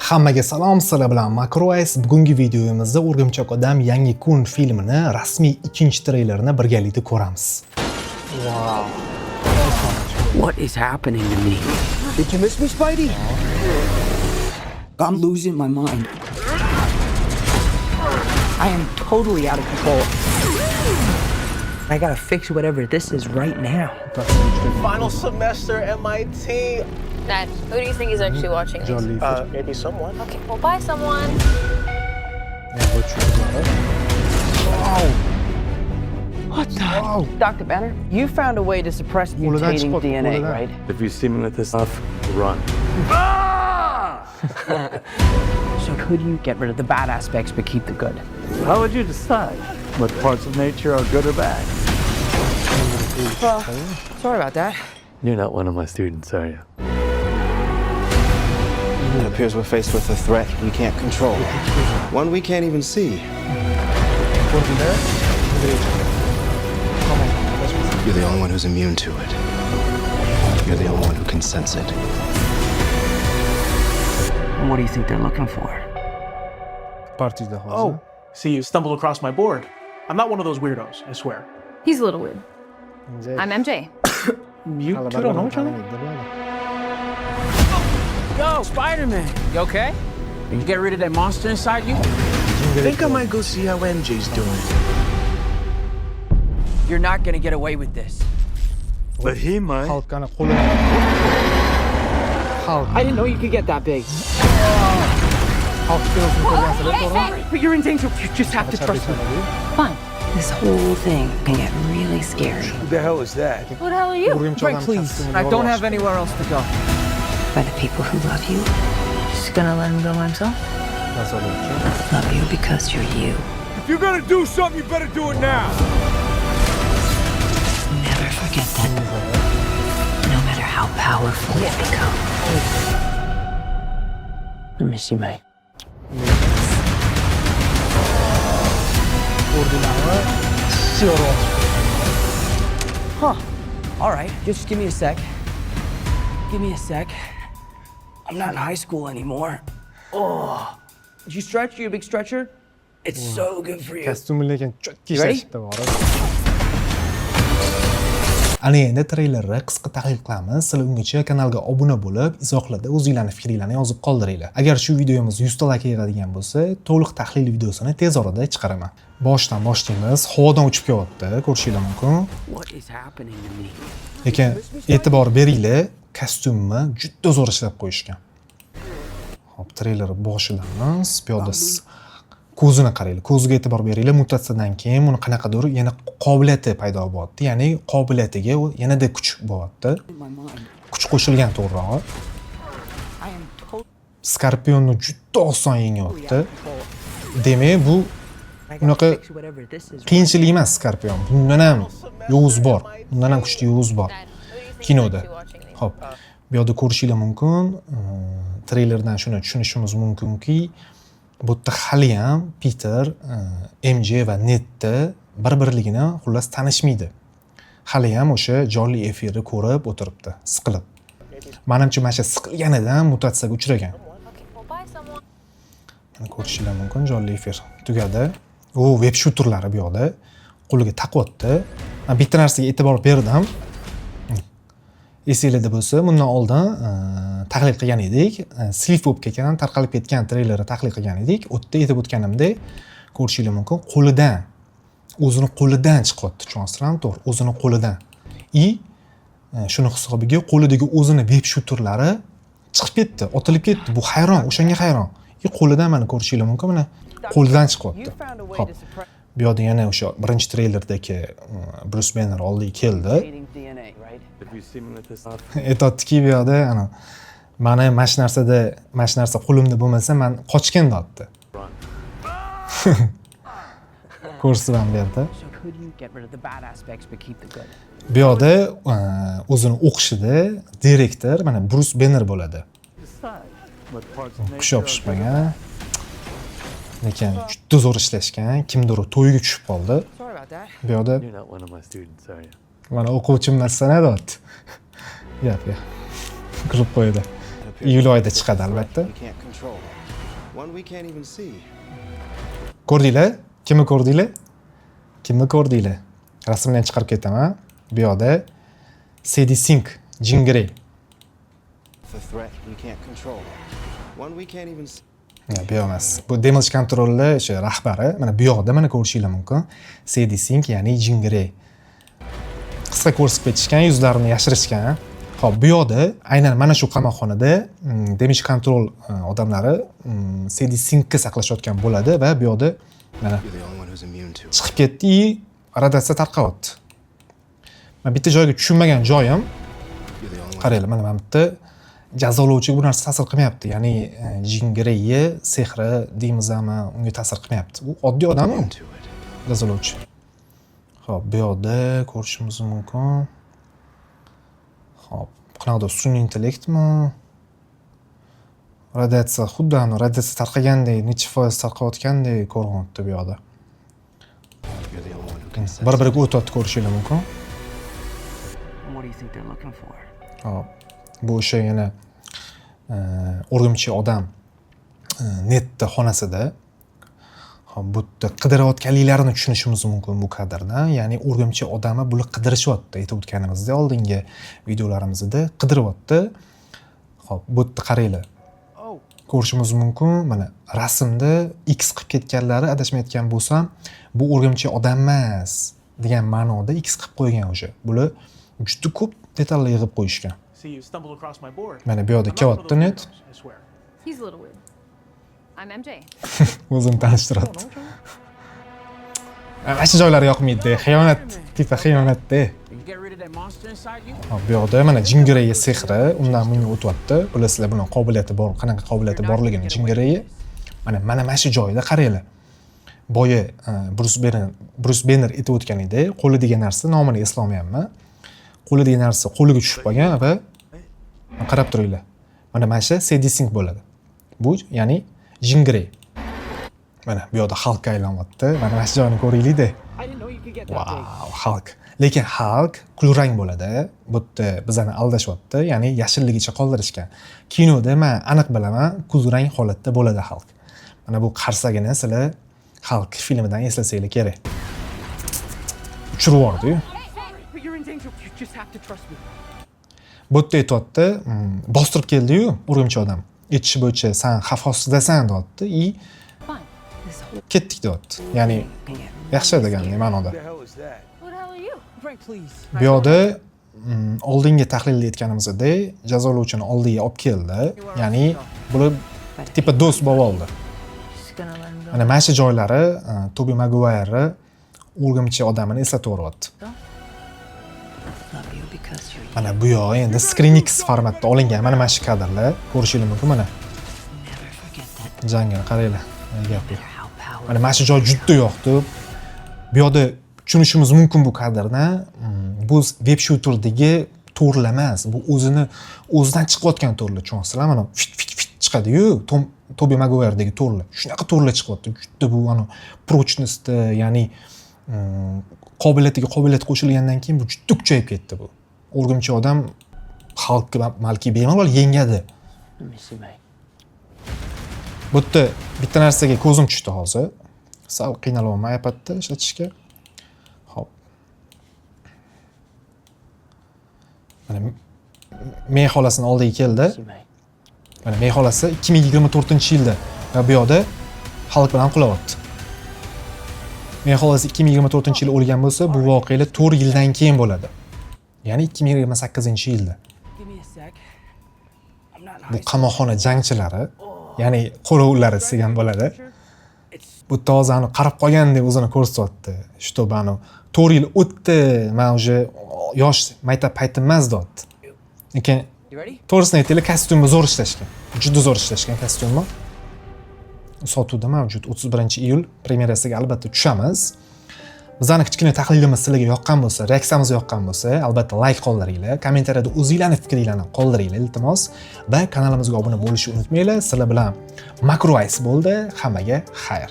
Hammaga salom, sizlar bilan Makroice. Bugungi videomizda O'rgimchak odam yangi kun filmini rasmiy ikkinchi treylerini birgalikda ko'ramiz. Wow. What is happening to me? Did you miss me, Spidey? I'm losing my mind. I am totally out of control. I gotta fix whatever this is right now. Final semester MIT. Dad, who do you think is actually watching this? Maybe someone. Okay, well, bye, someone. What the? Dr. Banner, you found a way to suppress mutating DNA, right? If you see me with this stuff, run. So could you get rid of the bad aspects but keep the good? How would you decide what parts of nature are good or bad? Sorry about that. You're not one of my students, are you? It appears we're faced with a threat we can't control. One we can't even see. You're the only one who's immune to it. You're the only one who can sense it. And what do you think they're looking for? Oh, see, you stumbled across my board. I'm not one of those weirdos, I swear. He's a little weird. I'm MJ. You two don't know each other? Yo, Spider-Man, you okay? Did you get rid of that monster inside you? I think I might go see how MJ's doing. You're not gonna get away with this. But he might. I didn't know you could get that big. But you're in danger. You just have to trust me. Fine. This whole thing can get really scary. Who the hell is that? Who the hell are you? Frank, please. I don't have anywhere else to go. By the people who love you, Just gonna let him go by himself? love you because you're you. If you're gonna do something, you better do it now. Never forget that. No matter how powerful you become. I miss you, mate. Huh. All right. Just give me a sec. Give me a sec. I'm not in high school anymore. Oh. Did you stretch? You a big stretcher? It's so good for you. Ana endi treylerni qisqa tahlil qilamiz. Sizlar ungacha kanalga obuna bo'lib, izohlarda o'zingizlarning fikringizni yozib qoldiringlar. Agar shu videomiz 100 ta like yig'adigan bo'lsa, to'liq tahlil videosini tez orada chiqaraman. Boshdan boshlaymiz. Havodan uchib kelyapti, ko'rishingiz mumkin. What is happening to me? Lekin e'tibor beringlar, kostyumni juda zo'r ishlab qo'yishgan. Hop, treyler boshidamiz. Bu yerda ko'zini qaranglar. Ko'ziga e'tibor beringlar. Mutatsiyadan keyin buni qanaqadir yana qobiliyati paydo bo'lyapti. Ya'ni qobiliyatiga yanada kuch bo'lyapti. Kuch qo'shilgan to'g'rirog'i. Skorpionni juda oson yengyapti. Demak, bu unaqa qiyinchilik emas Skorpion. Bundan ham yovuz bor. Bundan ham kuchli yovuz bor kinoda. Xo'p, bu yerda ko'rishingiz mumkin. Treylerdan shuni tushunishimiz mumkinki, bu yerda hali ham Peter, MJ va Nedda bir-birligini xullas tanishmaydi. Hali ham o'sha jonli efirni ko'rib o'tiribdi, siqilib. Menimcha mana shu siqilganidan mutatsiyaga uchragan. Mana ko'rishingiz mumkin, jonli efir tugadi. U web shooterlari bu yoqda qo'liga taqyapti. Men bitta narsaga e'tibor berdim. Esingizda bo'lsa, bundan oldin tahlil qilgan edik. Slif bo'lib ketgan, tarqalib ketgan treylerni tahlil qilgan edik. U yerda aytib o'tganimdek, ko'rishingiz mumkin, o'zini qo'lidan chiqyapti, tushunasizlarmi? To'g'ri, o'zini qo'lidan. Shuni hisobiga qo'lidagi o'zini web shooterlari chiqib ketdi, otilib ketdi. Bu hayron, o'shanga hayron. Qo'lidan mana ko'rishingiz mumkin, mana qo'lidan chiqyapti. Xo'p. Bu yerda yana o'sha birinchi treylerdagi Bruce Banner oldiga keldi. Aytadiki bu yerda ana mana shu narsa qo'limda bo'lmasa, men qochgan deyapti. Ko'rsam bu yerda. Bu yerda o'zini o'qishida direktor mana Bruce Banner bo'ladi. Kuch yopishmagan. Lekin juda zo'r ishlashgan. Kimdir to'yiga tushib qoldi. Bu yerda mana o'quvchim emassan, deyapti. Gap. Kulib qo'ydi. It iyul oyida chiqadi albatta. We can't control. One we can't even see. Ko'rdinglar? Kimni ko'rdinglar? Kimni ko'rdinglar? Rasmdan chiqarib ketaman. Bu yoqda Sadie Sink, Jean Grey. The threat we can't control. One we can't even see. Bu yoq emas. Bu Damage Control'ning o'sha rahbari. Mana bu yoqda mana ko'rishingiz mumkin. Sadie Sink, ya'ni Jean Grey. Qisqa ko'rsatib ketishgan, yuzlarini yashirishgan. Xo'p, bu yoqda aynan mana shu qamoqxonada Damage Control odamlari Sadie Sinkni saqlashayotgan bo'ladi va bu yoqda mana You're the only one who's immune to it. chiqib ketdi, radiatsiya tarqayapti. Men bitta joyga tushunmagan joyim, You're the only one qaranglar, mana bu yerda jazolovchiga bu narsa ta'sir qilmayapti. Ya'ni Jean Grey'ni sehri deymizmi, unga ta'sir qilmayapti. U oddiy odam, immune to it. jazolovchi. Xo'p, bu yoqda ko'rishimiz mumkin. Xo'p, qanaqadir sun'iy intellektmi? Radiatsiya, xuddi radiatsiya tarqagandek, necha foiz tarqayotgandek ko'rinyapti bu yoqda. You're the only one who can sense. Bir-biriga o'tyapti ko'rishingiz mumkin. What do you think they're looking for? Hop, bu o'sha yana o'rgimchi odam netda xonasida. Hop, bu yerda qidirayotganliklarini tushunishimiz mumkin bu kadrda. Ya'ni o'rgimchi odami buni qidirishyapti. Aytib o'tganimizda oldingi videolarimizda qidiryapti. Hop, bu yerda qaranglar. Ko'rishimiz mumkin. Mana rasmda X qilib ketganlari adashmayotgan bo'lsam, bu o'rgimchi odam emas degan ma'noda X qilib qo'ygan o'sha. Bular juda ko'p detallar yig'ib qo'yishgan. See, you stumbled across my board. Mana bu yoqda I'm not one of kelyapti those net. weirdos, I swear. He's a little weird. I'm MJ. O'zini tanishtiradi. Mana shu joylari yoqmaydi. Xiyonat, tipa xiyonatda. You get rid of that monster inside you? Hop, bu yoqda mana Jean Grey sehri undan bunga o'tyapti. Bilasizlar buni qobiliyati bor, qanaqa qobiliyati borligini Jean Grey. Mana shu joyda qaranglar. Boya Bruce Banner aytib o'tgan edi, qo'li degan narsa nomini eslolmayapman. Qo'li degan narsa qo'liga tushib qolgan va qarab turinglar. Mana shu Sadie Sink bo'ladi. Bu ya'ni Jean Grey. Mana bu yoqda Hulk aylanyapti. Mana shu joyni ko'ringlar-da. I didn't know you could get that big. Wow, Hulk. Lekin Hulk kulrang bo'ladi. Bu yerda bizani aldashyapti, ya'ni yashilligicha qoldirishgan. Kinoda men aniq bilaman, kulrang holatda bo'ladi Hulk. Mana bu qarsagini sizlar Hulk filmidan eslasanglar kerak. Uchirib yubordi-yu. But you're in danger. You just have to trust me. Bu yerda aytyapti, bostirib keldi-yu, o'rgimchi odam. Aytishi bo'yicha sen xavf ostidasan deyapti, Fine. This whole ketdik deyapti. Ya'ni yaxshi degan ma'noda. What the hell is that? Who the hell are you? Frank, please. Bu yoqda oldingi tahlilda aytganimizdek, jazolovchini oldiga olib keldi. Ya'ni bular tipa do'st bo'lib oldi. Just gonna let him go. Mana shu joylari Tobey Maguire o'rgimchi odamini eslataveryapti. Love you because you're Mana bu yoq endi Screen X formatda olingan mana shu kadrlar ko'rishingiz mumkin mana. never forget that. Jangga qaranglar. Gap yo'q. How powerful. Mana shu joy juda yoqdi. Bu yoqda tushunishimiz mumkin bu kadrni. Bu web shooterdagi to'rlar emas. Bu o'zidan chiqayotgan to'rlar. Tushunasizlar? Mana fit chiqadi-yu, Tobey Maguire'dagi to'rlar. Shunaqa to'rlar chiqyapti. Juda bu prочности, ya'ni qobiliyatiga qobiliyat qo'shilgandan keyin bu juda kuchayib ketdi bu. O'rgimchi odam Hulkni balki bemalol yengadi. Let me see, mate. Bu yerda bitta narsaga ko'zim tushdi hozir. Sal qiynalyapman iPadda ishlatishga. Hop. Mana men xolasini oldiga keldi. See, mate. Mana men xolasi 2024-yilda va bu yoqda Hulk bilan qulayapti. Men xolasi 2024-yil o'lgan bo'lsa, bu voqealar 4 yildan keyin bo'ladi. Ya'ni 2028-yilda. Give me a sec. I'm not in Bu high school. qamoqxona jangchilari, ya'ni qo'rovlari degan bo'ladi. It's Bu tozani qarab qolgandek o'zini ko'rsatyapti. Shu bani 4 yil o'tdi, men уже yosh maktab paytim emas deyapti. Lekin you ready? to'g'risini aytaylik, kostyumni zo'r ishlashgan. Juda zo'r ishlashgan kostyumni. Sotuvda mavjud 31-iyul premyerasiga albatta tushamiz. Bizning kichkina tahlilimiz sizlarga yoqqan bo'lsa, reaksiyamiz yoqqan bo'lsa, albatta like qoldiringlar, kommentariyada o'zingizlarning fikringizni qoldiringlar iltimos va kanalimizga obuna bo'lishni unutmanglar. Sizlar bilan Makro Ice bo'ldi. Hammaga xayr.